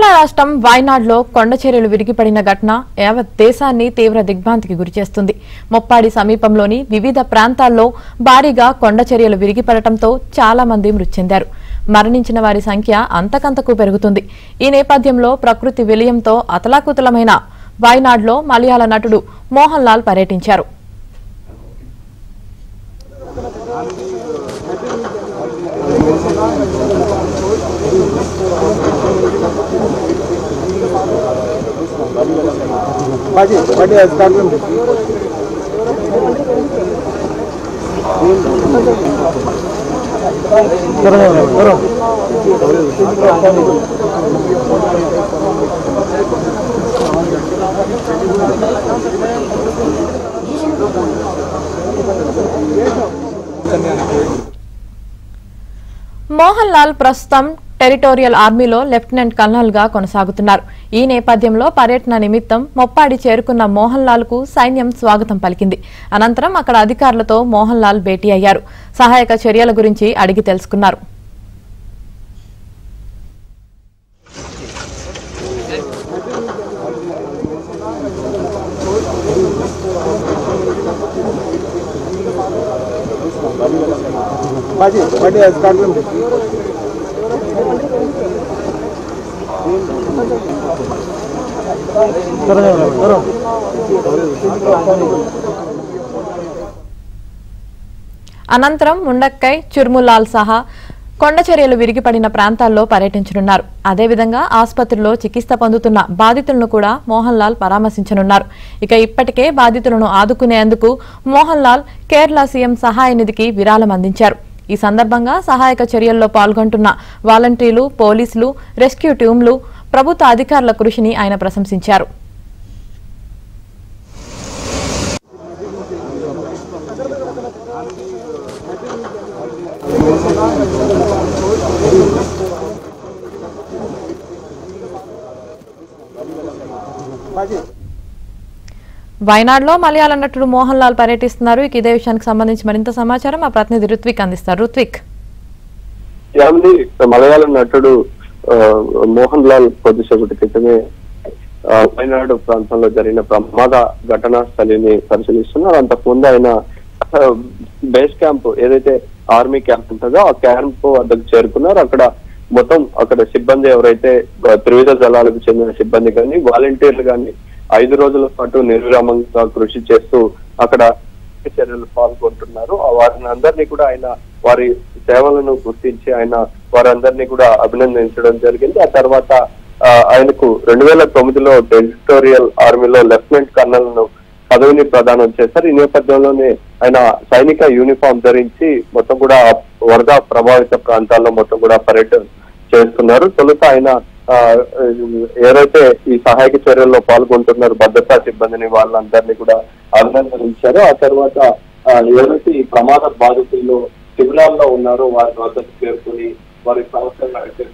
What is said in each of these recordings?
కేరళ రాష్ట్రం వాయనాడ్లో కొండచర్యలు విరిగిపడిన ఘటన యావత్ దేశాన్ని తీవ్ర దిగ్భ్రాంతికి గురిచేస్తుంది. మొప్పాడి సమీపంలోని వివిధ ప్రాంతాల్లో భారీగా కొండచర్యలు విరిగిపడటంతో చాలా మంది మృతి చెందారు. మరణించిన వారి సంఖ్య అంతకంతకు పెరుగుతుంది. ఈ నేపథ్యంలో ప్రకృతి విలయంతో అతలాకుతలమైన వాయనాడ్లో మలయాళ నటుడు మోహన్ లాల్ పర్యటించారు. మోహన్ లాల్ ప్రస్తుతం టెరిటోరియల్ ఆర్మీలో లెఫ్టినెంట్ కల్నల్ గా కొనసాగుతున్నారు. ఈ నేపథ్యంలో పర్యటన నిమిత్తం మొప్పాడి చేరుకున్న మోహన్ లాల్ కు సైన్యం స్వాగతం పలికింది. అనంతరం అక్కడ అధికారులతో మోహన్ లాల్ భేటీ అయ్యారు. సహాయక చర్యల గురించి అడిగి తెలుసుకున్నారు. అనంతరం ముండక్కై, చుర్ములాల్ సహా కొండచర్యలు విరిగిపడిన ప్రాంతాల్లో పర్యటించనున్నారు. అదేవిధంగా ఆసుపత్రిలో చికిత్స పొందుతున్న బాధితులను కూడా మోహన్ లాల్ పరామర్శించనున్నారు. ఇక ఇప్పటికే బాధితులను ఆదుకునేందుకు మోహన్ లాల్ కేరళ సీఎం సహాయ నిధికి విరాళం అందించారు. ఈ సందర్భంగా సహాయక చర్యల్లో పాల్గొంటున్న వాలంటీర్లు, పోలీసులు, రెస్క్యూ టీంలు, ప్రభుత్వ అధికారుల కృషిని ఆయన ప్రశంసించారు. వాయనాడ్లో మలయాళ నటుడు మోహన్ లాల్ పర్యటిస్తున్నారు. ఇదే విషయానికి సంబంధించి మరింత సమాచారం మా ప్రతినిధి రుత్విక్ అందిస్తారు. రుత్విక్, మలయాళ నటుడు మోహన్ లాల్ కొద్దిసేపటి క్రితమే వాయనాడు ప్రాంతంలో జరిగిన ప్రమాద ఘటనా స్థలిని పరిశీలిస్తున్నారు. అంతకుముందు ఆయన బేస్ క్యాంప్ ఏదైతే ఆర్మీ క్యాంప్ ఉంటుందో ఆ క్యాంప్ వద్దకు చేరుకున్నారు. అక్కడ సిబ్బంది ఎవరైతే త్రివిధ దళాలకు చెందిన సిబ్బంది కానీ వాలంటీర్లు కానీ 5 రోజుల పాటు నిర్విరామంగా కృషి చేస్తూ అక్కడ చర్యలు పాల్గొంటున్నారు. వారిని అందరినీ కూడా ఆయన వారి సేవలను గుర్తించి ఆయన వారందరినీ కూడా అభినందించడం జరిగింది. ఆ తర్వాత ఆయనకు 2009లో టెరిటోరియల్ ఆర్మీలో లెఫ్టినెంట్ కర్నల్ ను పదవిని ప్రదానం చేశారు. ఈ నేపథ్యంలోనే ఆయన సైనిక యూనిఫామ్ ధరించి మొత్తం కూడా వరద ప్రభావిత ప్రాంతాల్లో మొత్తం కూడా పర్యటన చేస్తున్నారు. తొలుత ఆయన ఎవరైతే ఈ సహాయక చర్యల్లో పాల్గొంటున్నారు భద్రతా సిబ్బందిని వాళ్ళందరినీ కూడా అభినందించారు. ఆ తర్వాత ఎవరైతే ఈ ప్రమాద బాధితుల్లో శిబిరాల్లో ఉన్నారో వారి వద్దకు చేరుకుని వారి సమస్యలు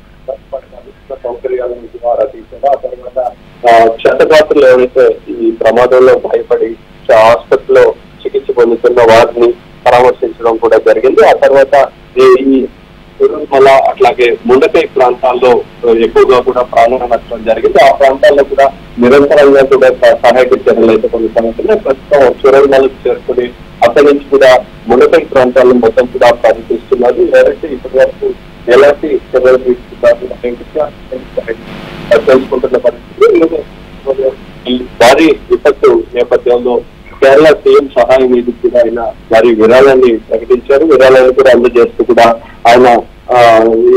సౌకర్యాలను ద్వారా తీశారు. ఆ తర్వాత క్షతగాత్రులు ఎవరైతే ఈ ప్రమాదంలో భయపడి ఆసుపత్రిలో చికిత్స పొందుతున్న వారిని పరామర్శించడం కూడా జరిగింది. ఆ తర్వాత ఈ తిరుమల అట్లాగే ముండకై ప్రాంతాల్లో ఎక్కువగా కూడా ప్రాణ నష్టం జరిగింది. ఆ ప్రాంతాల్లో కూడా నిరంతరంగా కూడా సహాయక చర్యలు అయితే కొనసాగుతున్నాయి. ప్రస్తుతం తిరుమలకు చేరుకుని అక్కడి నుంచి కూడా ముండకై ప్రాంతాల్లో మొత్తం కూడా పర్యటిస్తున్నారు. ఎవరైతే ఇప్పటి వరకు ఎలాంటి చర్యలు తెలుసుకుంటున్న పరిస్థితి ఈ భారీ విపత్తు నేపథ్యంలో కేరళ సీఎం సహాయ నిధికి కూడా ఆయన వారి విరాళాన్ని ప్రకటించారు. విరాళాన్ని కూడా అందజేస్తూ కూడా ఆయన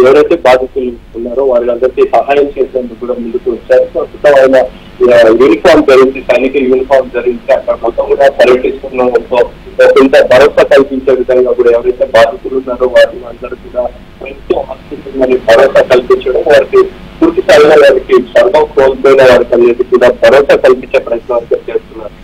ఎవరైతే బాధితులు ఉన్నారో వారందరికీ సహాయం చేసేందుకు కూడా ముందుకు వచ్చారు. ప్రస్తుతం ఆయన యూనిఫామ్ ధరించి సైనిక యూనిఫామ్ ధరించి అక్కడ మొత్తం కూడా పర్యటిస్తున్నంతో కొంత భరోసా కల్పించే విధంగా కూడా ఎవరైతే బాధితులు ఉన్నారో వారిని అందరూ కూడా ఎంతో ఆశిస్తుందని భరోసా కల్పించడం, వారికి పూర్తి స్థాయిలో వారికి సర్వం కోల్పోయిన వారికి అనేది కూడా భరోసా కల్పించే ప్రయత్నం చేస్తున్నారు.